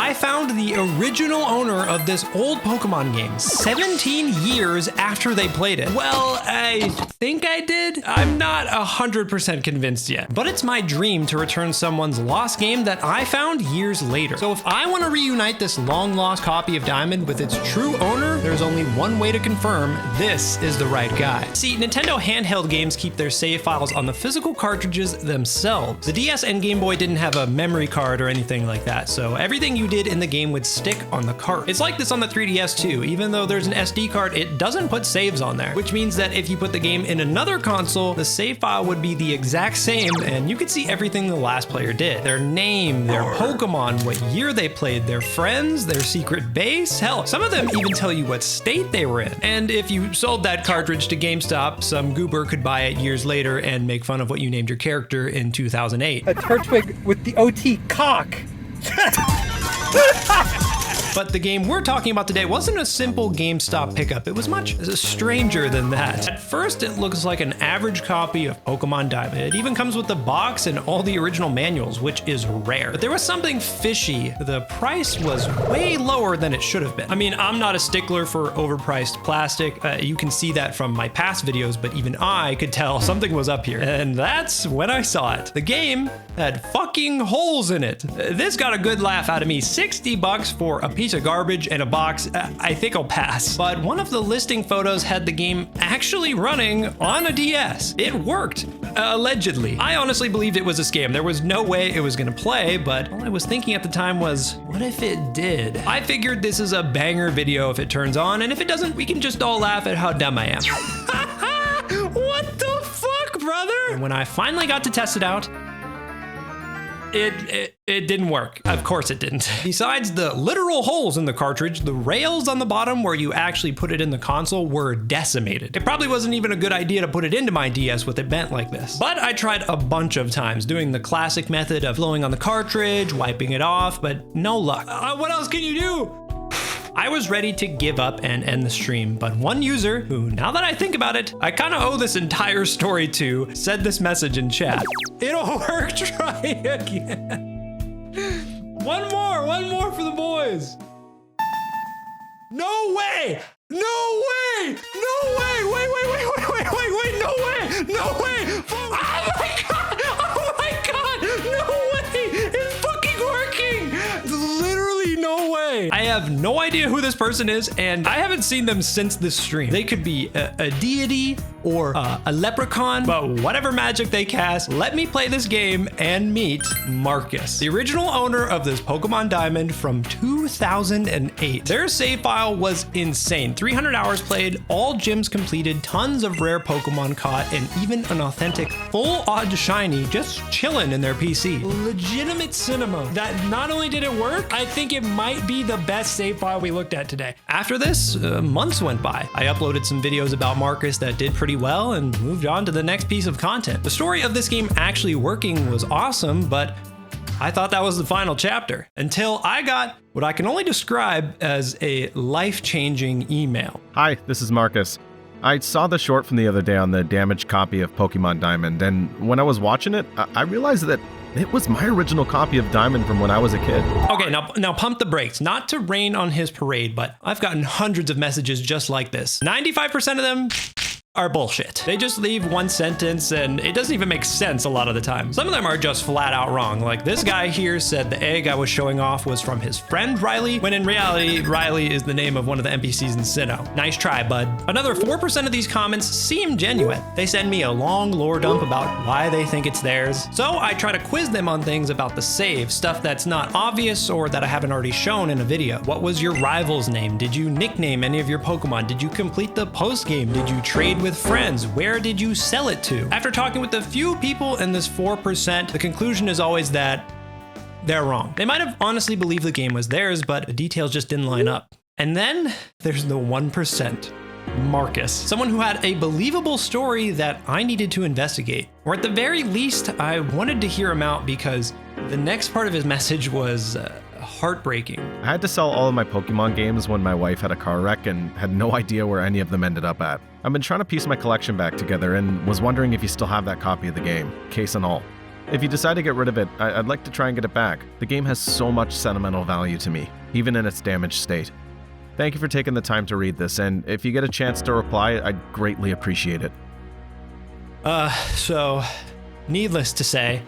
I found the original owner of this old Pokemon game 17 years after they played it. Well, I think I did. I'm not 100% convinced yet, but it's my dream to return someone's lost game that I found years later. So if I want to reunite this long lost copy of Diamond with its true owner, there's only one way to confirm this is the right guy. See, Nintendo handheld games keep their save files on the physical cartridges themselves. The DS and Game Boy didn't have a memory card or anything like that, so everything you did in the game would stick on the cart. It's like this on the 3DS too. Even though there's an SD card, it doesn't put saves on there, which means that if you put the game in another console, the save file would be the exact same and you could see everything the last player did. Their name, their Pokemon, what year they played, their friends, their secret base. Hell, some of them even tell you what state they were in. And if you sold that cartridge to GameStop, some goober could buy it years later and make fun of what you named your character in 2008. A Turtwig with the OT cock. But the game we're talking about today wasn't a simple GameStop pickup. It was much stranger than that. At first, it looks like an average copy of Pokemon Diamond. It even comes with the box and all the original manuals, which is rare. But there was something fishy. The price was way lower than it should have been. I mean, I'm not a stickler for overpriced plastic. You can see that from my past videos, but even I could tell something was up here. And that's when I saw it. The game had fucking holes in it. This got a good laugh out of me. $60 for a piece of garbage and a box. I think I'll pass. But one of the listing photos had the game actually running on a DS. It worked, allegedly. I honestly believed it was a scam. There was no way it was gonna play, but all I was thinking at the time was, what if it did? I figured this is a banger video if it turns on, and if it doesn't, we can just all laugh at how dumb I am. What the fuck, brother? And when I finally got to test it out, it didn't work. Of course it didn't. Besides the literal holes in the cartridge, the rails on the bottom where you actually put it in the console were decimated. It probably wasn't even a good idea to put it into my DS with it bent like this. But I tried a bunch of times doing the classic method of blowing on the cartridge, wiping it off, but no luck. What else can you do? I was ready to give up and end the stream, but one user, who now that I think about it, I kind of owe this entire story to, said this message in chat. It'll work, try again. One more for the boys. No way! No way! No way! Wait, no way! No way! Oh my god! Oh my god! No way! It's fucking working! Literally no way! I have no idea who this person is, and I haven't seen them since this stream. They could be a deity or a leprechaun, but whatever magic they cast, let me play this game and meet Marcus, the original owner of this Pokemon Diamond from 2008. Their save file was insane. 300 hours played, all gyms completed, tons of rare Pokemon caught, and even an authentic full odd shiny just chilling in their PC. Legitimate cinema. That not only did it work, I think it might be the best save file we looked at today. After this, months went by. I uploaded some videos about Marcus that did pretty well and moved on to the next piece of content. The story of this game actually working was awesome, but I thought that was the final chapter until I got what I can only describe as a life-changing email. Hi, this is Marcus. I saw the short from the other day on the damaged copy of Pokemon Diamond, and when I was watching it, I realized that it was my original copy of Diamond from when I was a kid. Okay, now pump the brakes. Not to rain on his parade, but I've gotten hundreds of messages just like this. 95% of them are bullshit. They just leave one sentence and it doesn't even make sense a lot of the time. Some of them are just flat out wrong. Like this guy here said the egg I was showing off was from his friend Riley, when in reality, Riley is the name of one of the NPCs in Sinnoh. Nice try, bud. Another 4% of these comments seem genuine. They send me a long lore dump about why they think it's theirs. So I try to quiz them on things about the save, stuff that's not obvious or that I haven't already shown in a video. What was your rival's name? Did you nickname any of your Pokemon? Did you complete the post game? Did you trade with friends? Where did you sell it to? After talking with a few people in this 4%, the conclusion is always that they're wrong. They might have honestly believed the game was theirs, but the details just didn't line up. And then there's the 1%. Marcus, someone who had a believable story that I needed to investigate. Or at the very least, I wanted to hear him out because the next part of his message was heartbreaking. I had to sell all of my Pokemon games when my wife had a car wreck and had no idea where any of them ended up at. I've been trying to piece my collection back together and was wondering if you still have that copy of the game, case and all. If you decide to get rid of it, I'd like to try and get it back. The game has so much sentimental value to me, even in its damaged state. Thank you for taking the time to read this, and if you get a chance to reply, I'd greatly appreciate it. So, needless to say,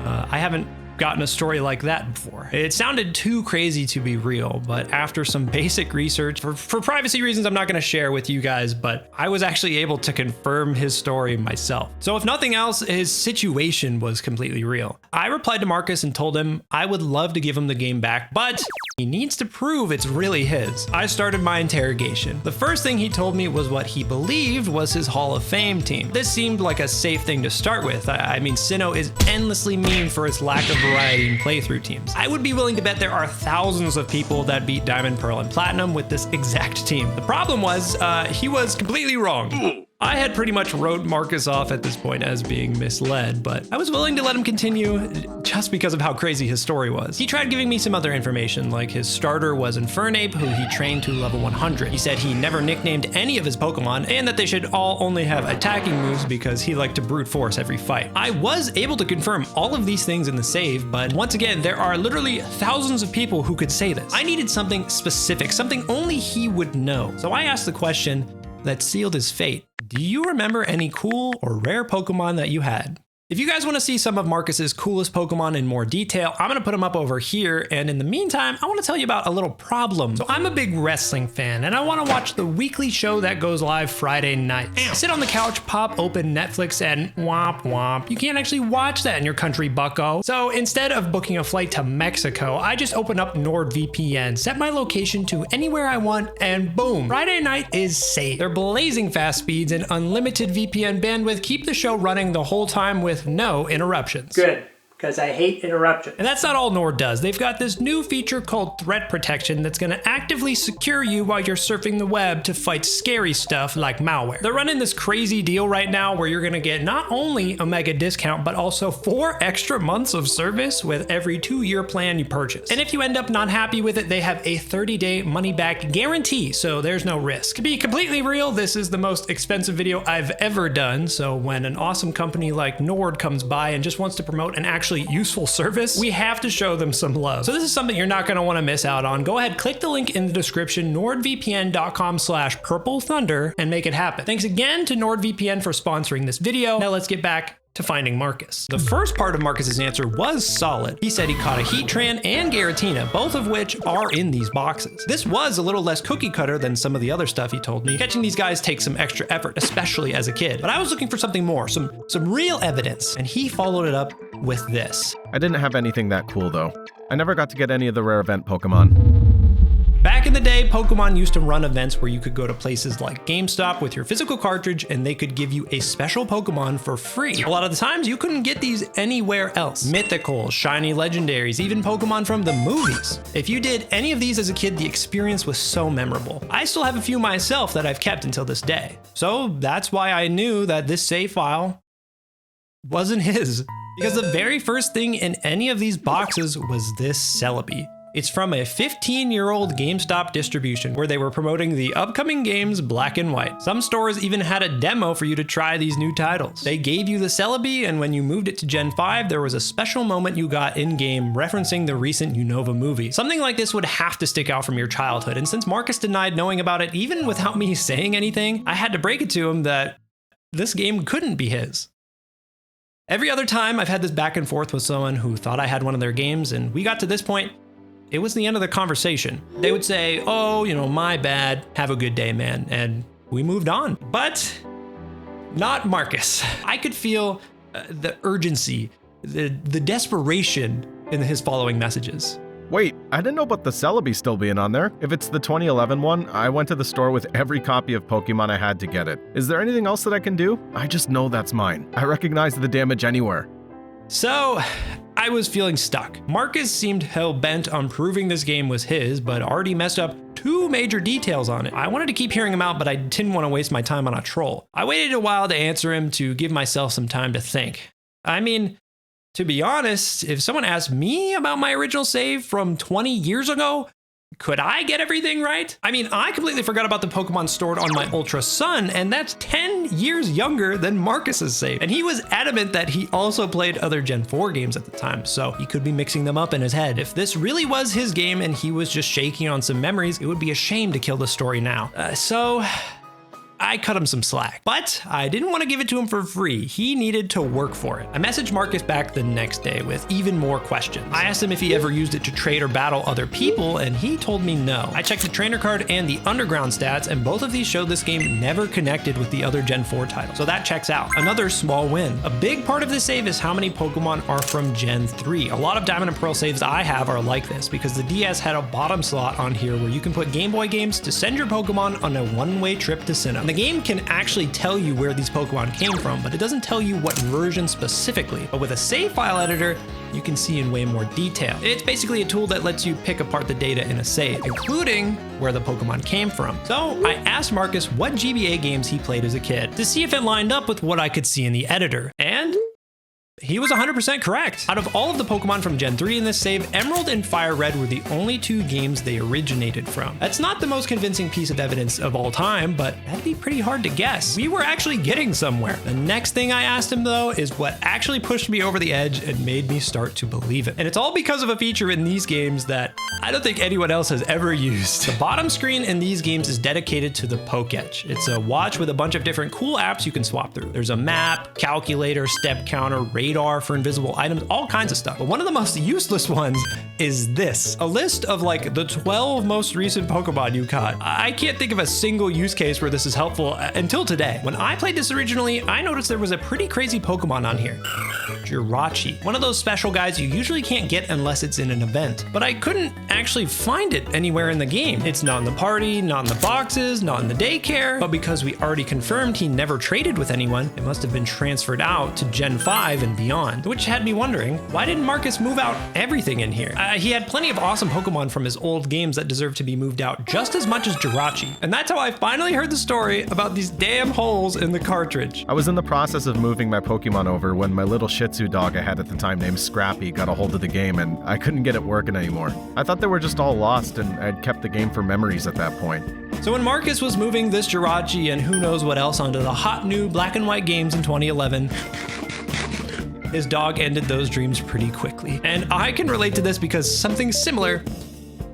I haven't gotten a story like that before. It sounded too crazy to be real, but after some basic research, for privacy reasons, I'm not going to share with you guys, but I was actually able to confirm his story myself. So if nothing else, his situation was completely real. I replied to Marcus and told him I would love to give him the game back, but he needs to prove it's really his. I started my interrogation. The first thing he told me was what he believed was his Hall of Fame team. This seemed like a safe thing to start with. I mean, Sinnoh is endlessly memed for its lack of variety in playthrough teams. I would be willing to bet there are thousands of people that beat Diamond, Pearl, and Platinum with this exact team. The problem was, he was completely wrong. I had pretty much wrote Marcus off at this point as being misled, but I was willing to let him continue just because of how crazy his story was. He tried giving me some other information, like his starter was Infernape, who he trained to level 100. He said he never nicknamed any of his Pokemon, and that they should all only have attacking moves because he liked to brute force every fight. I was able to confirm all of these things in the save, but once again, there are literally thousands of people who could say this. I needed something specific, something only he would know. So I asked the question that sealed his fate. Do you remember any cool or rare Pokemon that you had? If you guys want to see some of Marcus's coolest Pokemon in more detail, I'm going to put them up over here. And in the meantime, I want to tell you about a little problem. So I'm a big wrestling fan and I want to watch the weekly show that goes live Friday night. Sit on the couch, pop open Netflix and womp womp. You can't actually watch that in your country, bucko. So instead of booking a flight to Mexico, I just open up NordVPN, set my location to anywhere I want, and boom, Friday night is safe. Their blazing fast speeds and unlimited VPN bandwidth keep the show running the whole time with no interruptions. Good, because I hate interruptions. And that's not all Nord does. They've got this new feature called Threat Protection that's going to actively secure you while you're surfing the web to fight scary stuff like malware. They're running this crazy deal right now where you're going to get not only a mega discount, but also 4 extra months of service with every 2-year plan you purchase. And if you end up not happy with it, they have a 30-day money-back guarantee, so there's no risk. To be completely real, this is the most expensive video I've ever done, so when an awesome company like Nord comes by and just wants to promote an actually useful service, we have to show them some love. So this is something you're not going to want to miss out on. Go ahead, click the link in the description, nordvpn.com/PurpleThunder, and make it happen. Thanks again to NordVPN for sponsoring this video. Now let's get back to finding Marcus. The first part of Marcus's answer was solid. He said he caught a Heatran and Giratina, both of which are in these boxes. This was a little less cookie cutter than some of the other stuff he told me. Catching these guys takes some extra effort, especially as a kid. But I was looking for something more, some real evidence, and he followed it up with this. I didn't have anything that cool though. I never got to get any of the rare event Pokemon. Back in the day, Pokemon used to run events where you could go to places like GameStop with your physical cartridge and they could give you a special Pokemon for free. A lot of the times you couldn't get these anywhere else. Mythicals, shiny legendaries, even Pokemon from the movies. If you did any of these as a kid, the experience was so memorable. I still have a few myself that I've kept until this day. So that's why I knew that this save file wasn't his. Because the very first thing in any of these boxes was this Celebi. It's from a 15-year-old GameStop distribution where they were promoting the upcoming games Black and White. Some stores even had a demo for you to try these new titles. They gave you the Celebi, and when you moved it to Gen 5, there was a special moment you got in-game referencing the recent Unova movie. Something like this would have to stick out from your childhood, and since Marcus denied knowing about it even without me saying anything, I had to break it to him that this game couldn't be his. Every other time I've had this back and forth with someone who thought I had one of their games, and we got to this point, it was the end of the conversation. They would say, oh, my bad, have a good day, man. And we moved on. But not Marcus. I could feel the urgency, the desperation in his following messages. Wait, I didn't know about the Celebi still being on there. If it's the 2011 one, I went to the store with every copy of Pokemon I had to get it. Is there anything else that I can do? I just know that's mine. I recognize the damage anywhere. So, I was feeling stuck. Marcus seemed hell-bent on proving this game was his, but already messed up 2 major details on it. I wanted to keep hearing him out, but I didn't want to waste my time on a troll. I waited a while to answer him to give myself some time to think. I mean, to be honest, if someone asked me about my original save from 20 years ago, Could I get everything right? I mean, I completely forgot about the Pokemon stored on my Ultra Sun, and that's 10 years younger than Marcus's save. And he was adamant that he also played other Gen 4 games at the time, so he could be mixing them up in his head. If this really was his game and he was just shaking on some memories, it would be a shame to kill the story now. So I cut him some slack, but I didn't want to give it to him for free. He needed to work for it. I messaged Marcus back the next day with even more questions. I asked him if he ever used it to trade or battle other people, and he told me no. I checked the trainer card and the underground stats, and both of these showed this game never connected with the other Gen 4 titles, so that checks out. Another small win. A big part of this save is how many Pokemon are from Gen 3. A lot of Diamond and Pearl saves I have are like this, because the DS had a bottom slot on here where you can put Game Boy games to send your Pokemon on a one-way trip to Sinnoh. The game can actually tell you where these Pokemon came from, but it doesn't tell you what version specifically. But with a save file editor, you can see in way more detail. It's basically a tool that lets you pick apart the data in a save, including where the Pokemon came from. So I asked Marcus what GBA games he played as a kid to see if it lined up with what I could see in the editor. And he was 100% correct. Out of all of the Pokemon from Gen 3 in this save, Emerald and Fire Red were the only two games they originated from. That's not the most convincing piece of evidence of all time, but that'd be pretty hard to guess. We were actually getting somewhere. The next thing I asked him though is what actually pushed me over the edge and made me start to believe it. And it's all because of a feature in these games that I don't think anyone else has ever used. The bottom screen in these games is dedicated to the Pokétch. It's a watch with a bunch of different cool apps you can swap through. There's a map, calculator, step counter, radar for invisible items, all kinds of stuff. But one of the most useless ones is this. A list of like the 12 most recent Pokemon you caught. I can't think of a single use case where this is helpful until today. When I played this originally, I noticed there was a pretty crazy Pokemon on here. Jirachi. One of those special guys you usually can't get unless it's in an event. But I couldn't actually find it anywhere in the game. It's not in the party, not in the boxes, not in the daycare. But because we already confirmed he never traded with anyone, it must have been transferred out to Gen 5 and beyond. Which had me wondering, why didn't Marcus move out everything in here? He had plenty of awesome Pokemon from his old games that deserve to be moved out just as much as Jirachi. And that's how I finally heard the story about these damn holes in the cartridge. I was in the process of moving my Pokemon over when my little Shih Tzu dog I had at the time named Scrappy got a hold of the game and I couldn't get it working anymore. I thought they were just all lost and I'd kept the game for memories at that point. So when Marcus was moving this Jirachi and who knows what else onto the hot new black and white games in 2011, his dog ended those dreams pretty quickly. And I can relate to this because something similar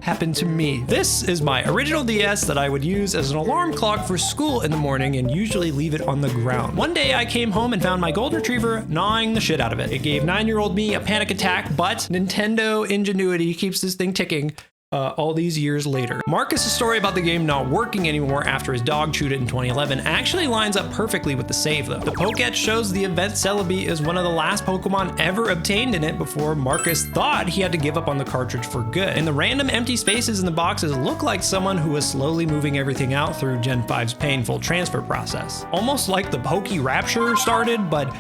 happened to me. This is my original DS that I would use as an alarm clock for school in the morning and usually leave it on the ground. One day I came home and found my golden retriever gnawing the shit out of it. It gave 9-year-old me a panic attack, but Nintendo ingenuity keeps this thing ticking. All these years later. Marcus's story about the game not working anymore after his dog chewed it in 2011 actually lines up perfectly with the save though. The Pokétch shows the event Celebi is one of the last Pokemon ever obtained in it before Marcus thought he had to give up on the cartridge for good. And the random empty spaces in the boxes look like someone who was slowly moving everything out through Gen 5's painful transfer process. Almost like the Poké Rapture started, but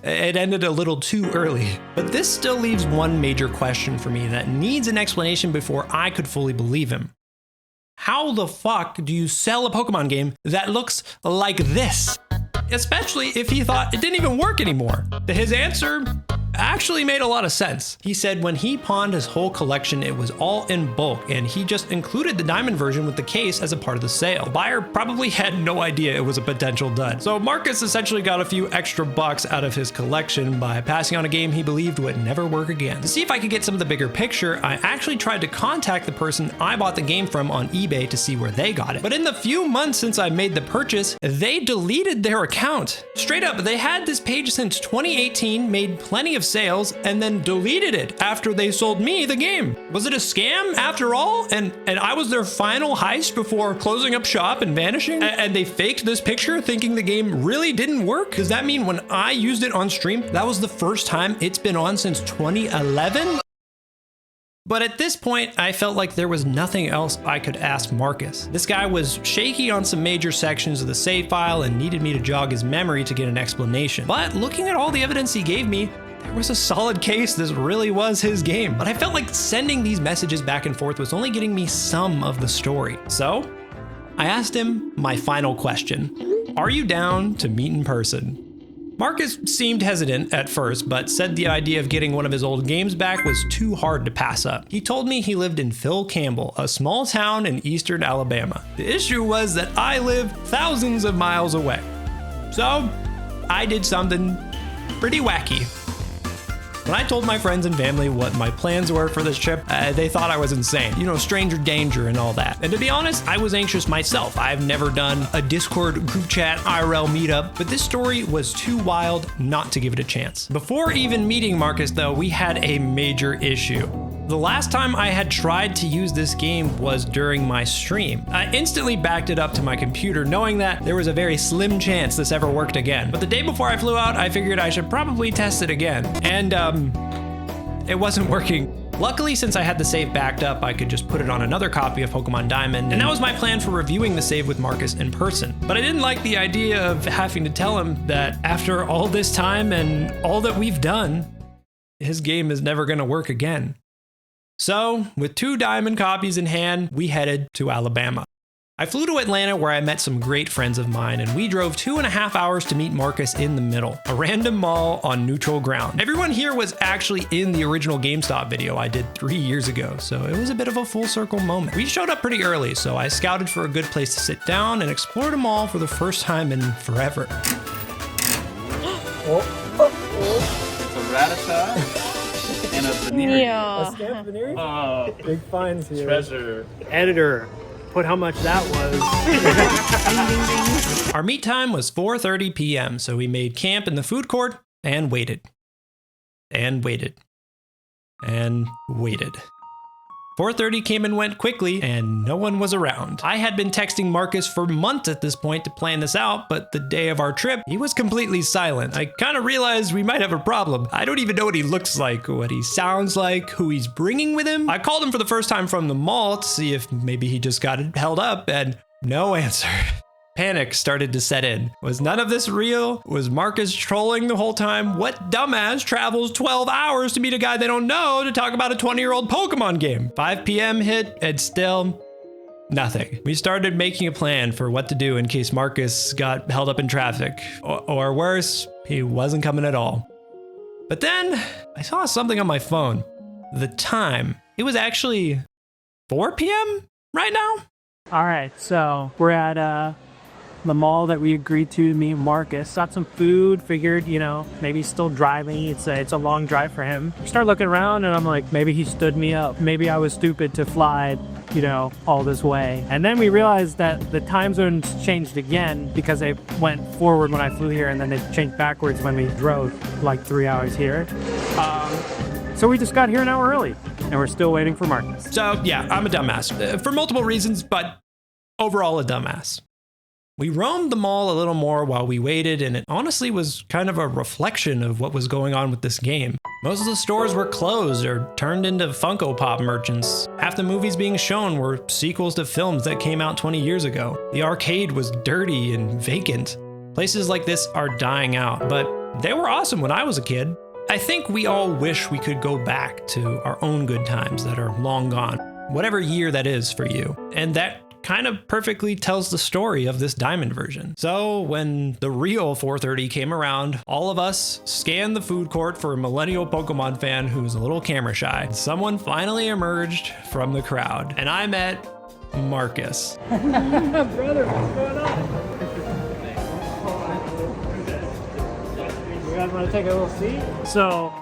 it ended a little too early. But this still leaves one major question for me that needs an explanation before I could fully believe him. How the fuck do you sell a Pokemon game that looks like this? Especially if he thought it didn't even work anymore. His answer actually made a lot of sense. He said when he pawned his whole collection, it was all in bulk, and he just included the diamond version with the case as a part of the sale. The buyer probably had no idea it was a potential dud. So Marcus essentially got a few extra bucks out of his collection by passing on a game he believed would never work again. To see if I could get some of the bigger picture, I actually tried to contact the person I bought the game from on eBay to see where they got it. But in the few months since I made the purchase, they deleted their account. Straight up, they had this page since 2018, made plenty of sales, and then deleted it after they sold me the game. Was it a scam after all? And I was their final heist before closing up shop and vanishing? And they faked this picture thinking the game really didn't work? Does that mean when I used it on stream, that was the first time it's been on since 2011? But at this point, I felt like there was nothing else I could ask Marcus. This guy was shaky on some major sections of the save file and needed me to jog his memory to get an explanation. But looking at all the evidence he gave me, there was a solid case this really was his game. But I felt like sending these messages back and forth was only getting me some of the story. So I asked him my final question. Are you down to meet in person? Marcus seemed hesitant at first, but said the idea of getting one of his old games back was too hard to pass up. He told me he lived in Phil Campbell, a small town in eastern Alabama. The issue was that I live thousands of miles away. So I did something pretty wacky. When I told my friends and family what my plans were for this trip, they thought I was insane. You know, stranger danger and all that. And to be honest, I was anxious myself. I've never done a Discord group chat IRL meetup, but this story was too wild not to give it a chance. Before even meeting Marcus though, we had a major issue. The last time I had tried to use this game was during my stream. I instantly backed it up to my computer knowing that there was a very slim chance this ever worked again. But the day before I flew out, I figured I should probably test it again. And it wasn't working. Luckily, since I had the save backed up, I could just put it on another copy of Pokemon Diamond, and that was my plan for reviewing the save with Marcus in person. But I didn't like the idea of having to tell him that after all this time and all that we've done, his game is never gonna work again. So, with 2 Diamond copies in hand, we headed to Alabama. I flew to Atlanta where I met some great friends of mine, and we drove 2.5 hours to meet Marcus in the middle, a random mall on neutral ground. Everyone here was actually in the original GameStop video I did 3 years ago, so it was a bit of a full circle moment. We showed up pretty early, so I scouted for a good place to sit down and explore the mall for the first time in forever. It's a Rattata. And a veneer. A stamped veneer? Oh, Big finds here. treasure. Editor, put how much that was. Our meet time was 4:30 p.m., so we made camp in the food court and waited. And waited. And waited. 4:30 came and went quickly, and no one was around. I had been texting Marcus for months at this point to plan this out, but the day of our trip, he was completely silent. I kind of realized we might have a problem. I don't even know what he looks like, what he sounds like, who he's bringing with him. I called him for the first time from the mall to see if maybe he just got held up, and no answer. Panic started to set in. Was none of this real? Was Marcus trolling the whole time? What dumbass travels 12 hours to meet a guy they don't know to talk about a 20-year-old Pokemon game? 5 p.m. hit and still nothing. We started making a plan for what to do in case Marcus got held up in traffic. Or worse, he wasn't coming at all. But then I saw something on my phone. The time. It was actually 4 p.m. right now? All right, so we're at the mall that we agreed to meet Marcus. Got some food, figured, you know, maybe he's still driving. It's a long drive for him. Start looking around and I'm like, maybe he stood me up. Maybe I was stupid to fly, you know, all this way. And then we realized that the time zones changed again because they went forward when I flew here and then they changed backwards when we drove like 3 hours here. So we just got here an hour early and we're still waiting for Marcus. So yeah, I'm a dumbass for multiple reasons, but overall a dumbass. We roamed the mall a little more while we waited, and it honestly was kind of a reflection of what was going on with this game. Most of the stores were closed or turned into Funko Pop merchants. Half the movies being shown were sequels to films that came out 20 years ago. The arcade was dirty and vacant. Places like this are dying out, but they were awesome when I was a kid. I think we all wish we could go back to our own good times that are long gone, whatever year that is for you. And that kind of perfectly tells the story of this Diamond version. So when the real 4:30 came around, all of us scanned the food court for a millennial Pokemon fan who's a little camera shy. Someone finally emerged from the crowd, and I met Marcus. Brother, what's going on? You guys want to take a little seat? So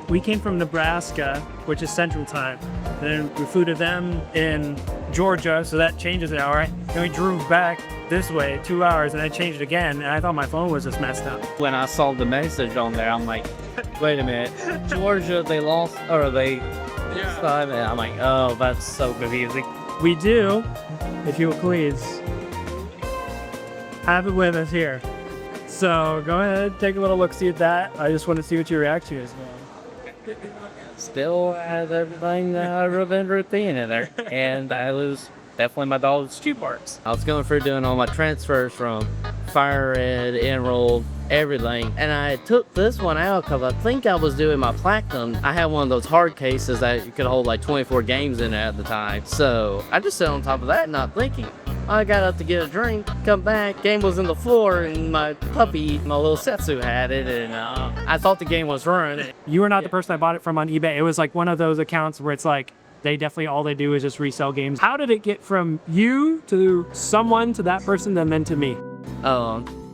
we came from Nebraska, which is Central Time. Then we flew to them in Georgia, so that changes an hour. Then we drove back this way 2 hours, and I changed again, and I thought my phone was just messed up. When I saw the message on there, I'm like, wait a minute, Georgia, they lost, or they time, and I'm like, oh, that's so confusing. We do, if you will please, have it with us here. So go ahead, take a little look-see at that. I just want to see what your reaction is now. Still has everything that I've been routine in there, and I lose definitely my dog's chew parts. I was going through doing all my transfers from Fire Red, Emerald, everything. And I took this one out because I think I was doing my Platinum. I had one of those hard cases that you could hold like 24 games in it at the time. So I just sat on top of that not thinking. I got up to get a drink, come back, game was in the floor, and my puppy, my little Setsu had it, and I thought the game was ruined. You were not the person I bought it from on eBay. It was like one of those accounts where it's like, they definitely, all they do is just resell games. How did it get from you to someone to that person and then to me?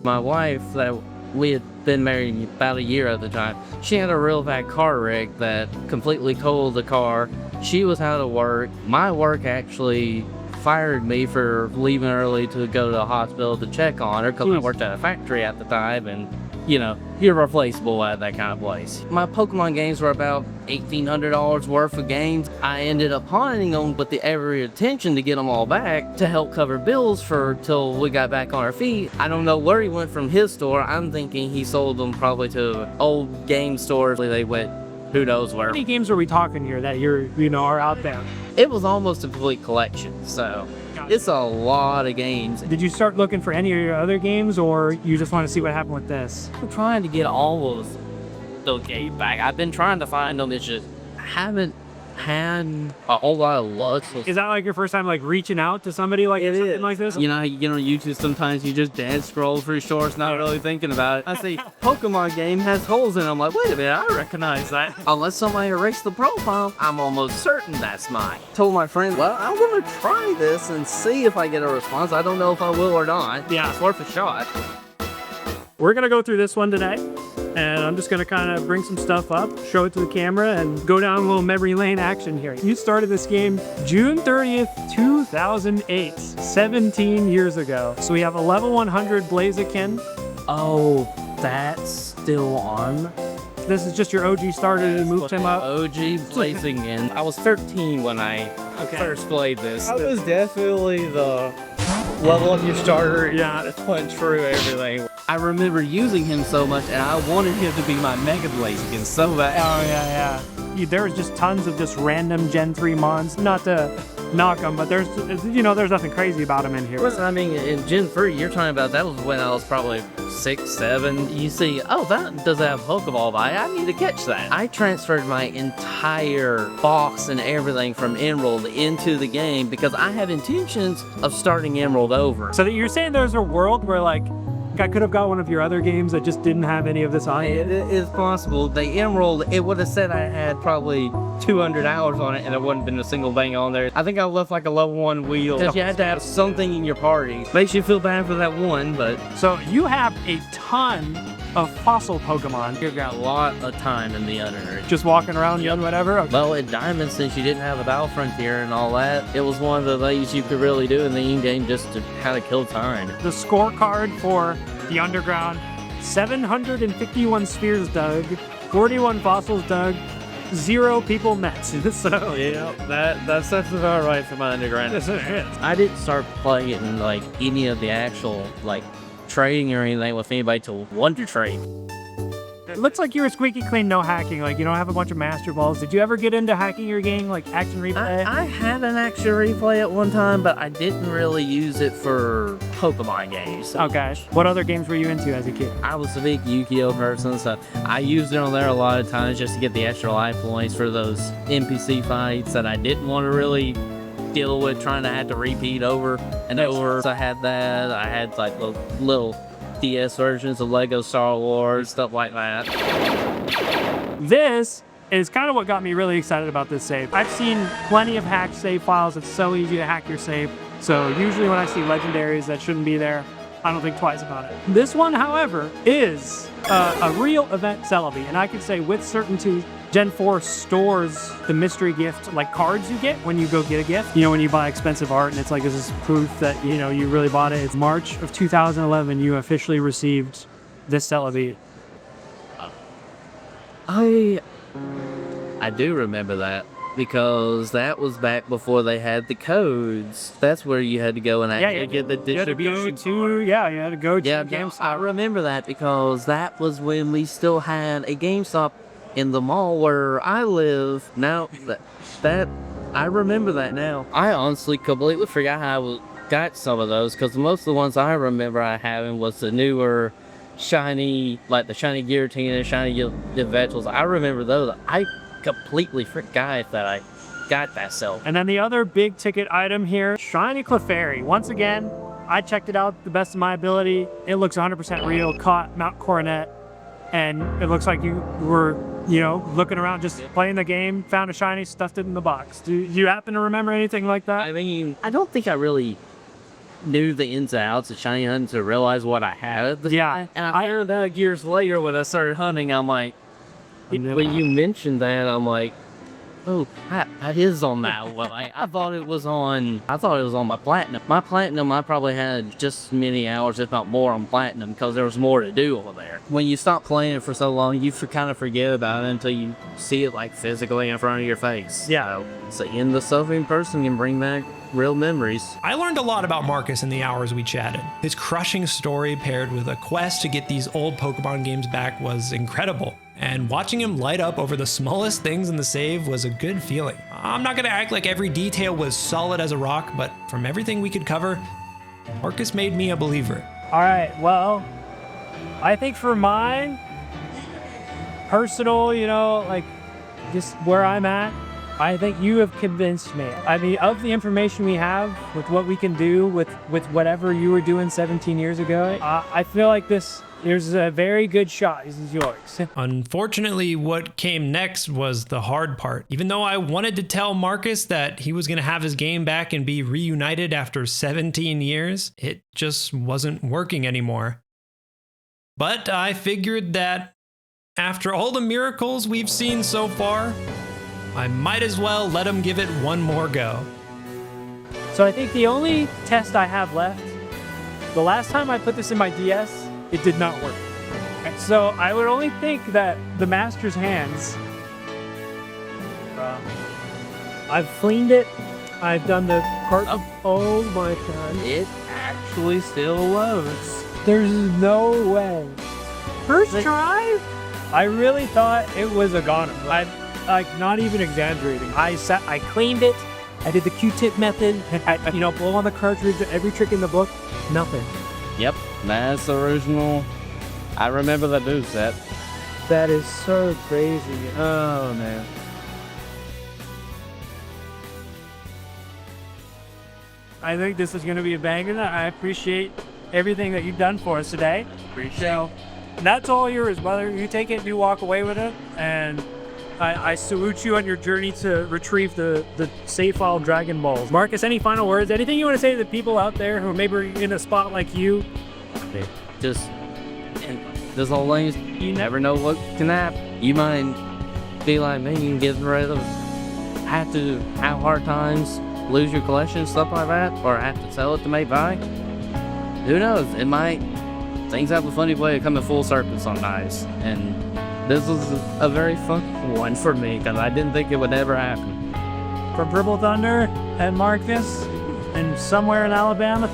My wife, that we had been married about a year at the time, she had a real bad car wreck that completely totaled the car. She was out of work. My work actually fired me for leaving early to go to the hospital to check on her because I worked at a factory at the time, and you know, you're replaceable at that kind of place. My Pokemon games were about $1,800 worth of games. I ended up pawning them with the every intention to get them all back to help cover bills for till we got back on our feet. I don't know where he went from his store. I'm thinking he sold them probably to old game stores. They went who knows where. How many games are we talking here that are out there? It was almost a complete collection, so it's a lot of games. Did you start looking for any of your other games, or you just want to see what happened with this? I'm trying to get all of those games back. I've been trying to find them. It's just I haven't had a whole lot of luck. Is that like your first time like reaching out to somebody like something like this? You know, you get on YouTube sometimes, you just dead scroll through shorts, not really thinking about it. I see Pokemon game has holes in it. I'm like, wait a minute, I recognize that. Unless somebody erased the profile, I'm almost certain that's mine. Told my friend, well, I'm gonna try this and see if I get a response. I don't know if I will or not. Yeah, it's worth a shot. We're gonna go through this one today, and I'm just gonna kind of bring some stuff up, show it to the camera, and go down a little memory lane action here. You started this game June 30th, 2008, 17 years ago. So we have a level 100 Blaziken. Oh, that's still on? This is just your OG starter and moved him up. OG Blaziken. I was 13 when I first played this. I was definitely the level up your starter. Yeah, it's punch through everything. I remember using him so much, and I wanted him to be my Mega Blaziken so bad. Oh, yeah. There was just tons of just random Gen 3 mons. Not to knock them, but there's nothing crazy about them in here. Well, I mean, in Gen 3, you're talking about, that was when I was probably 6, 7. You see, oh, that does have Pokeball by. I need to catch that. I transferred my entire box and everything from Emerald into the game because I have intentions of starting Emerald over. So you're saying there's a world where, like, I could have got one of your other games that just didn't have any of this on it? It is possible. The Emerald, it would have said I had probably 200 hours on it and there wouldn't have been a single thing on there. I think I left like a level 1 wheel. Because you had to have something in your party. Makes you feel bad for that one, but... So you have a ton of fossil Pokemon. You've got a lot of time in the Underearth. Just walking around young whatever? Okay. Well, in Diamond, since you didn't have the Battle Frontier and all that, it was one of the things you could really do in the in-game just to how to kill time. The scorecard for the Underground: 751 spheres dug, 41 fossils dug, 0 people met. So yeah, that's about right for my Underground. Yes, it is. I didn't start playing like any of the actual like trading or anything with anybody till Wonder Trade. It looks like you were squeaky clean, no hacking. Like, you don't have a bunch of Master Balls. Did you ever get into hacking your game, like Action Replay? I had an Action Replay at one time, but I didn't really use it for Pokemon games. Okay. What other games were you into as a kid? I was a big Yu-Gi-Oh person, so I used it on there a lot of times just to get the extra life points for those NPC fights that I didn't want to really deal with, trying to have to repeat over and over. So I had that. I had like little DS versions of Lego Star Wars, stuff like that. This is kind of what got me really excited about this save. I've seen plenty of hacked save files. It's so easy to hack your save. So usually when I see legendaries that shouldn't be there, I don't think twice about it. This one, however, is a real event Celebi, and I can say with certainty, Gen 4 stores the mystery gift, like cards you get when you go get a gift. You know, when you buy expensive art and it's like, this is proof that, you know, you really bought it. It's March of 2011, you officially received this Celebi. I do remember that because that was back before they had the codes. That's where you had to go and actually get the distribution. You had to go to GameStop. I remember that because that was when we still had a GameStop in the mall where I live. Now that I remember that now. I honestly completely forgot how got some of those because most of the ones I remember I having was the newer shiny, like the shiny Giratina, shiny vegetables. I remember those. I completely forgot that I got that cell. And then the other big ticket item here, shiny Clefairy. Once again, I checked it out the best of my ability. It looks 100% real, caught Mount Coronet, and it looks like you were, you know, looking around just playing the game, found a shiny, stuffed it in the box. Do you happen to remember anything like that? I mean, I don't think I really knew the ins and outs of shiny hunting to realize what I had. Yeah. And I found out years later when I started hunting, I'm like, when you mentioned that, I'm like, oh, that is on that one. I thought it was on my platinum. My platinum, I probably had just as many hours, if not more, on platinum because there was more to do over there. When you stop playing it for so long, you kind of forget about it until you see it like physically in front of your face. Yeah. So in the stuff in person can bring back real memories. I learned a lot about Marcus in the hours we chatted. His crushing story paired with a quest to get these old Pokemon games back was incredible. And watching him light up over the smallest things in the save was a good feeling. I'm not gonna act like every detail was solid as a rock, but from everything we could cover, Marcus made me a believer. All right, well, I think for mine, personal, you know, like just where I'm at, I think you have convinced me. I mean, of the information we have with what we can do with whatever you were doing 17 years ago, I feel like there's a very good shot. This is yours. Unfortunately, what came next was the hard part. Even though I wanted to tell Marcus that he was going to have his game back and be reunited after 17 years, it just wasn't working anymore. But I figured that after all the miracles we've seen so far, I might as well let him give it one more go. So I think the only test I have left, the last time I put this in my DS, it did not work. So I would only think that the master's hands, I've cleaned it, I've done the part of, oh my god. It actually still loads. There's no way. First try? I really thought it was a goner. I'm like not even exaggerating. I cleaned it, I did the Q-tip method, you know, blow on the cartridge, every trick in the book, nothing. Yep, that's the original. I remember that move set. That is so crazy. Oh man. I think this is going to be a banger. I appreciate everything that you've done for us today. Appreciate it. That's all yours, brother. You take it, you walk away with it, and I salute you on your journey to retrieve the save file Dragon Balls. Marcus, any final words? Anything you want to say to the people out there who maybe are in a spot like you? Just, and this whole thing, you never know what can happen. You might be like me and get rid of, have to have hard times, lose your collection, stuff like that, or have to sell it to make buy. Who knows? It might. Things have a funny way of coming full circle sometimes, and this was a very fun one for me because I didn't think it would ever happen. For Purple Thunder and Marcus, and somewhere in Alabama,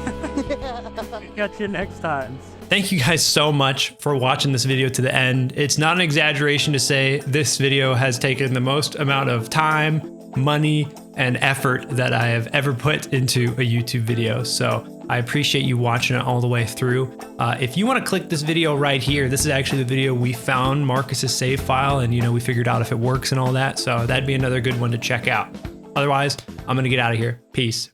catch you next time. Thank you guys so much for watching this video to the end. It's not an exaggeration to say this video has taken the most amount of time, money, and effort that I have ever put into a YouTube video. So I appreciate you watching it all the way through. If you want to click this video right here, this is actually the video we found Marcus's save file, and we figured out if it works and all that. So that'd be another good one to check out. Otherwise, I'm gonna get out of here. Peace.